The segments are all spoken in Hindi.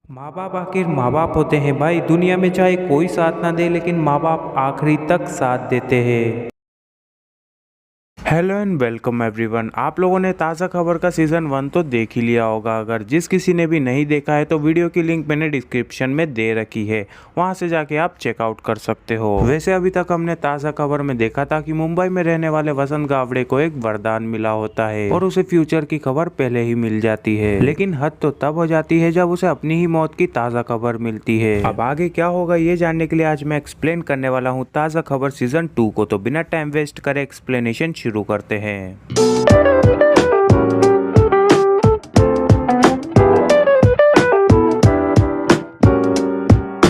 माँ बाप आखिर माँ बाप होते हैं भाई। दुनिया में चाहे कोई साथ ना दे लेकिन माँ बाप आखिरी तक साथ देते हैं। Hello and welcome everyone. आप लोगों ने ताज़ा खबर का सीज़न 1 तो देख ही लिया होगा। अगर जिस किसी ने भी नहीं देखा है तो वीडियो की लिंक मैंने डिस्क्रिप्शन में दे रखी है, वहां से जाके आप चेकआउट कर सकते हो। वैसे अभी तक हमने ताज़ा खबर में देखा था कि मुंबई में रहने वाले वसंत गावड़े को एक वरदान मिला होता है और उसे फ्यूचर की खबर पहले ही मिल जाती है। लेकिन हद तो तब हो जाती है जब उसे अपनी ही मौत की ताज़ा खबर मिलती है। अब आगे क्या होगा ये जानने के लिए आज मैं एक्सप्लेन करने वाला हूँ ताज़ा खबर सीजन 2 को। तो बिना टाइम वेस्ट करे एक्सप्लेनेशन शुरू करते हैं।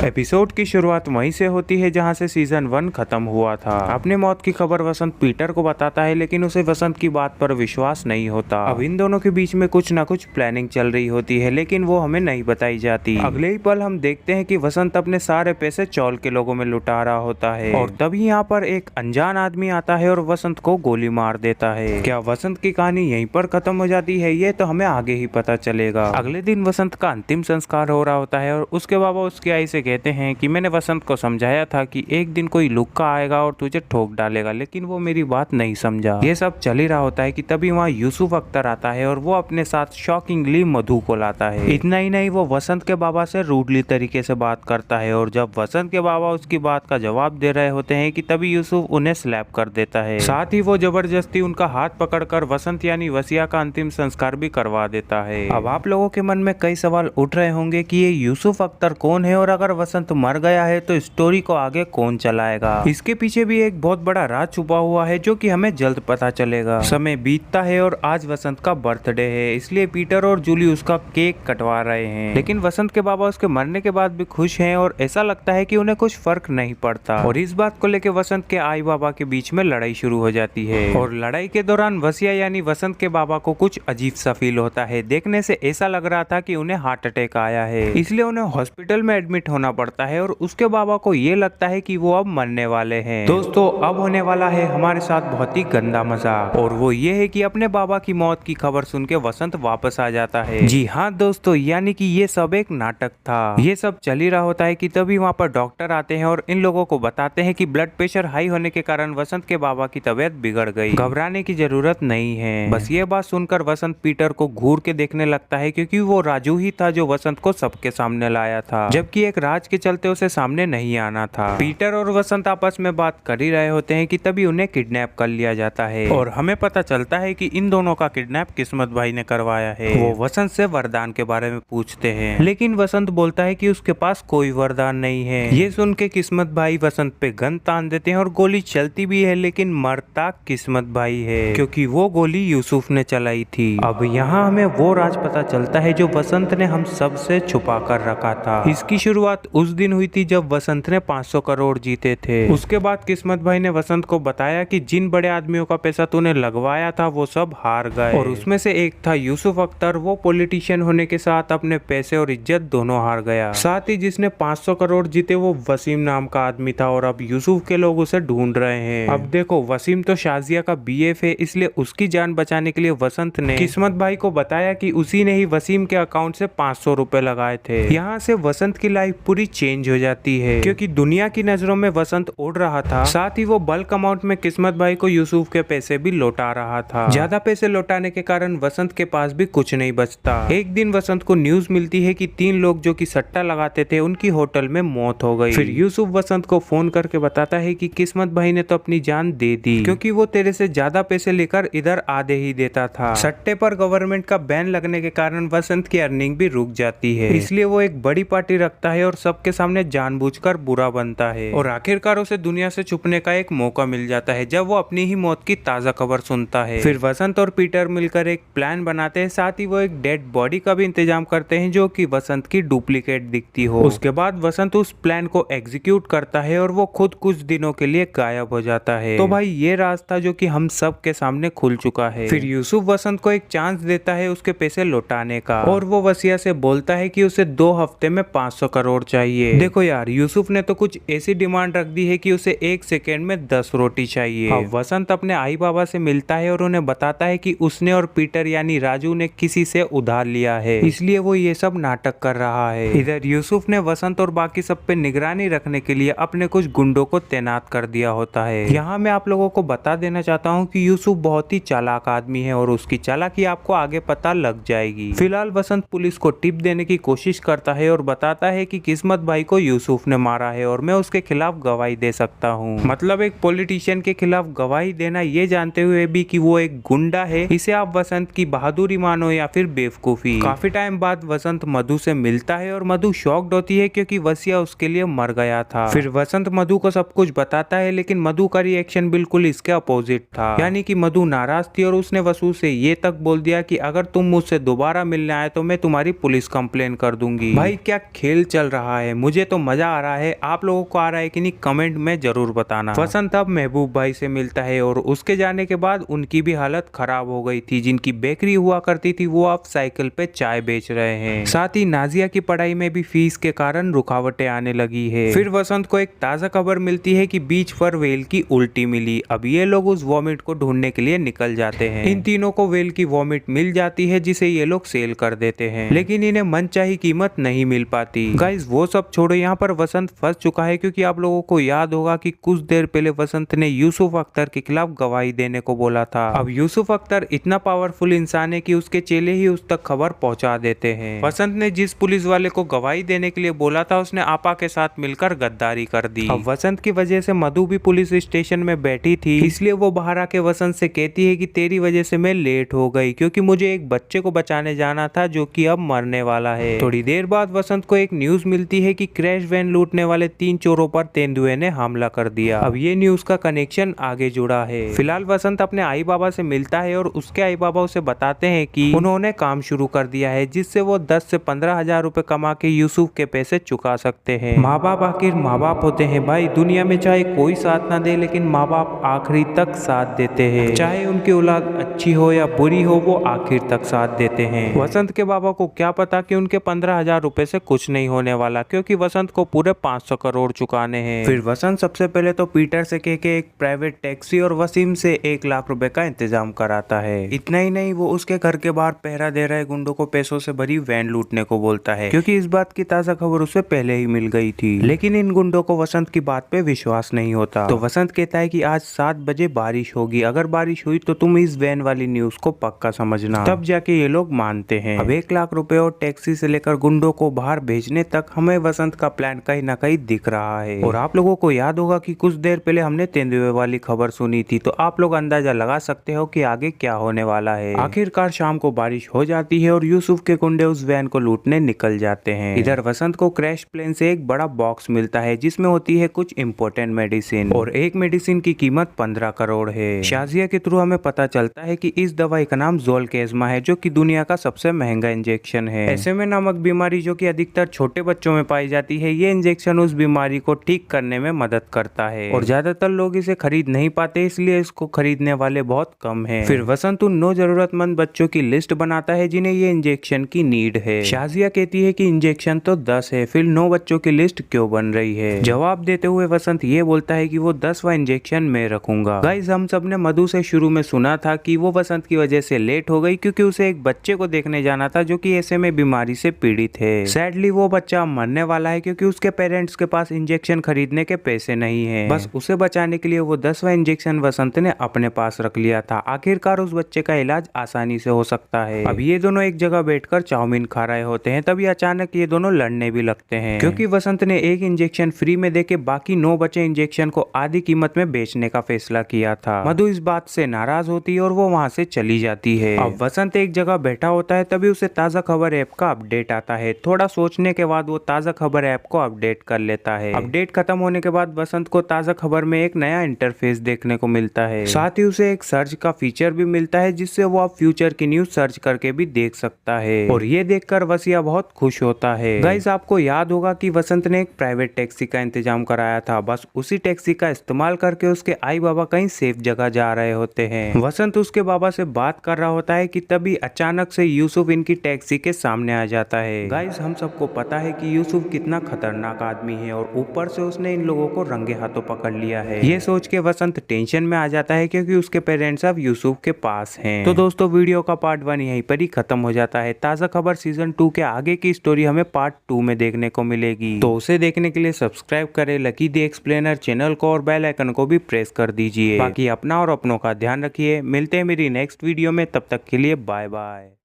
एपिसोड की शुरुआत वहीं से होती है जहां से सीजन 1 खत्म हुआ था। अपने मौत की खबर वसंत पीटर को बताता है, लेकिन उसे वसंत की बात पर विश्वास नहीं होता। अब इन दोनों के बीच में कुछ ना कुछ प्लानिंग चल रही होती है, लेकिन वो हमें नहीं बताई जाती। अगले ही पल हम देखते हैं कि वसंत अपने सारे पैसे चौल के लोगों में लुटा रहा होता है और तभी यहाँ पर एक अनजान आदमी आता है और वसंत को गोली मार देता है। क्या वसंत की कहानी यहीं पर खत्म हो जाती है? ये तो हमें आगे ही पता चलेगा। अगले दिन वसंत का अंतिम संस्कार हो रहा होता है और उसके बाबा उसकी आई से कहते हैं कि मैंने वसंत को समझाया था कि एक दिन कोई लुक्का आएगा और तुझे ठोक डालेगा, लेकिन वो मेरी बात नहीं समझा। ये सब चल ही रहा होता है कि तभी वहाँ यूसुफ अख्तर आता है और वो अपने साथ शॉकिंगली मधु को लाता है। इतना ही नहीं, वो वसंत के बाबा से रूडली तरीके से बात करता है और जब वसंत के बाबा उसकी बात का जवाब दे रहे होते हैं कि तभी यूसुफ उन्हें स्लैप कर देता है। साथ ही वो जबरदस्ती उनका हाथ पकड़कर वसंत यानी वसिया का अंतिम संस्कार भी करवा देता है। अब आप लोगों के मन में कई सवाल उठ रहे होंगे कि ये यूसुफ अख्तर कौन है और अगर वसंत मर गया है तो स्टोरी को आगे कौन चलाएगा। इसके पीछे भी एक बहुत बड़ा राज छुपा हुआ है जो कि हमें जल्द पता चलेगा। समय बीतता है और आज वसंत का बर्थडे है, इसलिए पीटर और जूली उसका केक कटवा रहे हैं। लेकिन वसंत के बाबा उसके मरने के बाद भी खुश हैं और ऐसा लगता है कि उन्हें कुछ फर्क नहीं पड़ता। और इस बात को लेकर वसंत के आई बाबा के बीच में लड़ाई शुरू हो जाती है और लड़ाई के दौरान वसिया यानी वसंत के बाबा को कुछ अजीब सा फील होता है। देखने से ऐसा लग रहा था कि उन्हें हार्ट अटैक आया है, इसलिए उन्हें हॉस्पिटल में एडमिट होना पड़ता है और उसके बाबा को ये लगता है कि वो अब मरने वाले हैं। दोस्तों, अब होने वाला है हमारे साथ बहुत ही गंदा मजाक, और वो ये है कि अपने बाबा की मौत की खबर सुन के वसंत वापस आ जाता है। जी हाँ दोस्तों, यानी कि ये सब एक नाटक था। ये सब चल ही रहा होता है कि तभी वहाँ पर डॉक्टर आते हैं और इन लोगों को बताते हैं कि ब्लड प्रेशर हाई होने के कारण वसंत के बाबा की तबीयत बिगड़ गई, घबराने की जरूरत नहीं है। बस ये बात सुनकर वसंत पीटर को घूर के देखने लगता है, क्योंकि वो राजू ही था जो वसंत को सबके सामने लाया था, जबकि एक राज के चलते उसे सामने नहीं आना था। पीटर और वसंत आपस में बात कर ही रहे होते हैं कि तभी उन्हें किडनैप कर लिया जाता है और हमें पता चलता है कि इन दोनों का किडनैप किस्मत भाई ने करवाया है। वो वसंत से वरदान के बारे में पूछते हैं, लेकिन वसंत बोलता है कि उसके पास कोई वरदान नहीं है। ये सुन के किस्मत भाई वसंत पे गन तान देते हैं और गोली चलती भी है, लेकिन मरता किस्मत भाई है, क्योंकि वो गोली यूसुफ ने चलाई थी। अब यहाँ हमें वो राज पता चलता है जो वसंत ने हम सब से छुपा कर रखा था। इसकी शुरुआत उस दिन हुई थी जब वसंत ने 500 करोड़ जीते थे। उसके बाद किस्मत भाई ने वसंत को बताया कि जिन बड़े आदमियों का पैसा तूने लगवाया था वो सब हार गए, और उसमें से एक था यूसुफ अख्तर। वो पॉलिटिशियन होने के साथ अपने पैसे और इज्जत दोनों हार गया। साथ ही जिसने 500 करोड़ जीते वो वसीम नाम का आदमी था, और अब यूसुफ के लोग उसे ढूंढ रहे हैं। अब देखो, वसीम तो शाजिया का बीएफ है, इसलिए उसकी जान बचाने के लिए वसंत ने किस्मत भाई को बताया कि उसी ने ही वसीम के अकाउंट से 500 रुपए लगाए थे। यहाँ से वसंत की लाइफ पूरी चेंज हो जाती है, क्योंकि दुनिया की नजरों में वसंत उड़ रहा था। साथ ही वो बल्क अमाउंट में किस्मत भाई को यूसुफ के पैसे भी लौटा रहा था। ज्यादा पैसे लौटाने के कारण वसंत के पास भी कुछ नहीं बचता। एक दिन वसंत को न्यूज मिलती है कि 3 लोग जो कि सट्टा लगाते थे उनकी होटल में मौत हो गई। फिर यूसुफ वसंत को फोन करके बताता है कि किस्मत भाई ने तो अपनी जान दे दी, क्योंकि वो तेरे से ज्यादा पैसे लेकर इधर आधे ही देता था। सट्टे पर गवर्नमेंट का बैन लगने के कारण वसंत की अर्निंग भी रुक जाती है, इसलिए वो एक बड़ी पार्टी रखता है और सबके सामने जानबूझकर बुरा बनता है। और आखिरकार उसे दुनिया से छुपने का एक मौका मिल जाता है जब वो अपनी ही मौत की ताजा खबर सुनता है। फिर वसंत और पीटर मिलकर एक प्लान बनाते हैं, साथ ही वो एक डेड बॉडी का भी इंतजाम करते हैं जो कि वसंत की डुप्लीकेट दिखती हो। उसके बाद वसंत उस प्लान को एग्जीक्यूट करता है और वो खुद कुछ दिनों के लिए गायब हो जाता है। तो भाई ये राज था जो कि हम सब के सामने खुल चुका है। फिर यूसुफ वसंत को एक चांस देता है उसके पैसे लौटाने का, और वो वसिया से बोलता है कि उसे 2 हफ्ते में 500 करोड़ चाहिए। चाहिए। देखो यार, यूसुफ ने तो कुछ ऐसी डिमांड रख दी है कि उसे 1 सेकेंड में 10 रोटी चाहिए। अब वसंत अपने आई बाबा से मिलता है और उन्हें बताता है कि उसने और पीटर यानी राजू ने किसी से उधार लिया है, इसलिए वो ये सब नाटक कर रहा है। इधर यूसुफ ने वसंत और बाकी सब पे निगरानी रखने के लिए अपने कुछ गुंडों को तैनात कर दिया होता है। यहाँ मैं आप लोगों को बता देना चाहता हूँ कि यूसुफ बहुत ही चालाक आदमी है और उसकी चालाकी आपको आगे पता लग जाएगी। फिलहाल वसंत पुलिस को टिप देने की कोशिश करता है और बताता है कि किस्मत भाई को यूसुफ ने मारा है और मैं उसके खिलाफ गवाही दे सकता हूँ। मतलब एक पॉलिटिशियन के खिलाफ गवाही देना ये जानते हुए भी कि वो एक गुंडा है, इसे आप वसंत की बहादुरी मानो या फिर बेवकूफी। काफी टाइम बाद वसंत मधु से मिलता है और मधु शॉक्ड होती है क्योंकि वसिया उसके लिए मर गया था। फिर वसंत मधु को सब कुछ बताता है, लेकिन मधु का रिएक्शन बिल्कुल इसके अपोजिट था, यानी कि मधु नाराज थी और उसने वसु से ये तक बोल दिया कि अगर तुम मुझसे दोबारा मिलने आए तो मैं तुम्हारी पुलिस कंप्लेन कर दूंगी। भाई क्या खेल चल रहा है, मुझे तो मजा आ रहा है। आप लोगों को आ रहा है कि नहीं, कमेंट में जरूर बताना। वसंत अब महबूब भाई से मिलता है और उसके जाने के बाद उनकी भी हालत खराब हो गई थी। जिनकी बेकरी हुआ करती थी वो अब साइकिल पे चाय बेच रहे हैं। साथ ही नाजिया की पढ़ाई में भी फीस के कारण रुकावटें आने लगी है। फिर वसंत को एक ताजा खबर मिलती है कि बीच पर वेल की उल्टी मिली। अब ये लोग उस वॉमिट को ढूंढने के लिए निकल जाते हैं। इन तीनों को वेल की वॉमिट मिल जाती है जिसे ये लोग सेल कर देते हैं, लेकिन इन्हें मनचाही कीमत नहीं मिल पाती। गाइस वो सब छोड़ो, यहाँ पर वसंत फंस चुका है क्योंकि आप लोगों को याद होगा कि कुछ देर पहले वसंत ने यूसुफ अख्तर के खिलाफ गवाही देने को बोला था। अब यूसुफ अख्तर इतना पावरफुल इंसान है कि उसके चेले ही उस तक खबर पहुंचा देते हैं। वसंत ने जिस पुलिस वाले को गवाही देने के लिए बोला था उसने आपा के साथ मिलकर गद्दारी कर दी। अब वसंत की वजह से मधु भी पुलिस स्टेशन में बैठी थी, इसलिए वो बाहर आके वसंत से कहती है कि तेरी वजह से मैं लेट हो गई क्योंकि मुझे एक बच्चे को बचाने जाना था जो कि अब मरने वाला है। थोड़ी देर बाद वसंत को एक न्यूज मिलती है कि क्रैश वैन लूटने वाले 3 चोरों पर तेंदुए ने हमला कर दिया। अब ये न्यूज का कनेक्शन आगे जुड़ा है। फिलहाल वसंत अपने आई बाबा से मिलता है और उसके आई बाबा उसे बताते हैं कि उन्होंने काम शुरू कर दिया है जिससे वो 10 से 15 हजार रुपए कमा के यूसुफ के पैसे चुका सकते हैं। माँ बाप आखिर माँ बाप होते हैं भाई, दुनिया में चाहे कोई साथ ना दे लेकिन माँ बाप आखिरी तक साथ देते हैं। चाहे उनकी औलाद अच्छी हो या बुरी हो, वो आखिर तक साथ देते हैं। वसंत के बाबा को क्या पता कि उनके 15 हजार रुपए से कुछ नहीं होने वाला, क्योंकि वसंत को पूरे 500 करोड़ चुकाने हैं। फिर वसंत सबसे पहले तो पीटर से कह के एक प्राइवेट टैक्सी और वसीम से 1 लाख रुपए का इंतजाम कराता है। इतना ही नहीं, वो उसके घर के बाहर पहरा दे रहे गुंडों को पैसों से भरी वैन लूटने को बोलता है, क्योंकि इस बात की ताजा खबर उसे पहले ही मिल गई थी। लेकिन इन गुंडों को वसंत की बात पे विश्वास नहीं होता, तो वसंत कहता है कि आज 7 बजे बारिश होगी, अगर बारिश हुई तो तुम इस वैन वाली न्यूज को पक्का समझना। तब जाके ये लोग मानते हैं। अब 1 लाख रुपए और टैक्सी से लेकर गुंडों को बाहर भेजने तक हमें वसंत का प्लान कहीं ना कहीं दिख रहा है। और आप लोगों को याद होगा कि कुछ देर पहले हमने तेंदुए वाली खबर सुनी थी, तो आप लोग अंदाजा लगा सकते हो कि आगे क्या होने वाला है। आखिरकार शाम को बारिश हो जाती है और यूसुफ के गुंडे उस वैन को लूटने निकल जाते हैं। इधर वसंत को क्रैश प्लेन से एक बड़ा बॉक्स मिलता है जिसमें होती है कुछ इम्पोर्टेंट मेडिसिन, और एक मेडिसिन की कीमत 15 करोड़ है। शाजिया के थ्रू हमें पता चलता है कि इस दवाई का नाम जोलकेज़मा है, जो कि दुनिया का सबसे महंगा इंजेक्शन है। SMA नामक बीमारी जो कि अधिकतर छोटे बच्चों में पाई जाती है, ये इंजेक्शन उस बीमारी को ठीक करने में मदद करता है और ज्यादातर लोग इसे खरीद नहीं पाते, इसलिए इसको खरीदने वाले बहुत कम हैं। फिर वसंत उन 9 जरूरतमंद बच्चों की लिस्ट बनाता है जिन्हें ये इंजेक्शन की नीड है। शाजिया कहती है कि इंजेक्शन तो 10 है, फिर 9 बच्चों की लिस्ट क्यों बन रही है। जवाब देते हुए वसंत ये बोलता है कि वो 10वां इंजेक्शन मैं रखूंगा। गाइस हम सब ने मधु से शुरू में सुना था कि वो वसंत की वजह से लेट हो गई क्योंकि उसे एक बच्चे को देखने जाना था जो कि SMA बीमारी से पीड़ित है। सैडली वो बच्चा मरने वाला है क्योंकि उसके पेरेंट्स के पास इंजेक्शन खरीदने के पैसे नहीं है। बस उसे बचाने के लिए वो 10वां इंजेक्शन वसंत ने अपने पास रख लिया था। आखिरकार उस बच्चे का इलाज आसानी से हो सकता है। अब ये दोनों एक जगह बैठकर चाउमीन खा रहे होते हैं, तभी अचानक ये दोनों लड़ने भी लगते हैं क्योंकि वसंत ने एक इंजेक्शन फ्री में देके बाकी 9 बचे इंजेक्शन को आधी कीमत में बेचने का फैसला किया था। मधु इस बात से नाराज होती है और वो वहाँ से चली जाती है। अब वसंत एक जगह बैठा होता है, तभी उसे ताजा खबर ऐप का अपडेट आता है। थोड़ा सोचने के बाद वो ताजा खबर ऐप को अपडेट कर लेता है। अपडेट खत्म होने के बाद वसंत को ताजा खबर में एक नया इंटरफेस देखने को मिलता है। साथ ही उसे एक सर्च का फीचर भी मिलता है जिससे वो अब फ्यूचर की न्यूज सर्च करके भी देख सकता है और ये देखकर वसिया बहुत खुश होता है। गाइस आपको याद होगा कि वसंत ने एक प्राइवेट टैक्सी का इंतजाम कराया था, बस उसी टैक्सी का इस्तेमाल करके उसके आई बाबा कहीं सेफ जगह जा रहे होते हैं। वसंत उसके बाबा से बात कर रहा होता है कि तभी अचानक से यूसुफ इनकी टैक्सी के सामने आ जाता है। गाइस हम सबको पता है कि यूसुफ यूसुफ कितना खतरनाक आदमी है और ऊपर से उसने इन लोगों को रंगे हाथों पकड़ लिया है। ये सोच के वसंत टेंशन में आ जाता है क्योंकि उसके पेरेंट्स अब यूसुफ के पास हैं। तो दोस्तों वीडियो का पार्ट 1 यहीं पर ही खत्म हो जाता है। ताज़ा खबर सीजन 2 के आगे की स्टोरी हमें पार्ट 2 में देखने को मिलेगी। तो उसे देखने के लिए सब्सक्राइब करें लकी द एक्सप्लेनर चैनल को और बेल आइकन को भी प्रेस कर दीजिए। बाकी अपना और अपनों का ध्यान रखिए। मिलते हैं मेरी नेक्स्ट वीडियो में, तब तक के लिए बाय बाय।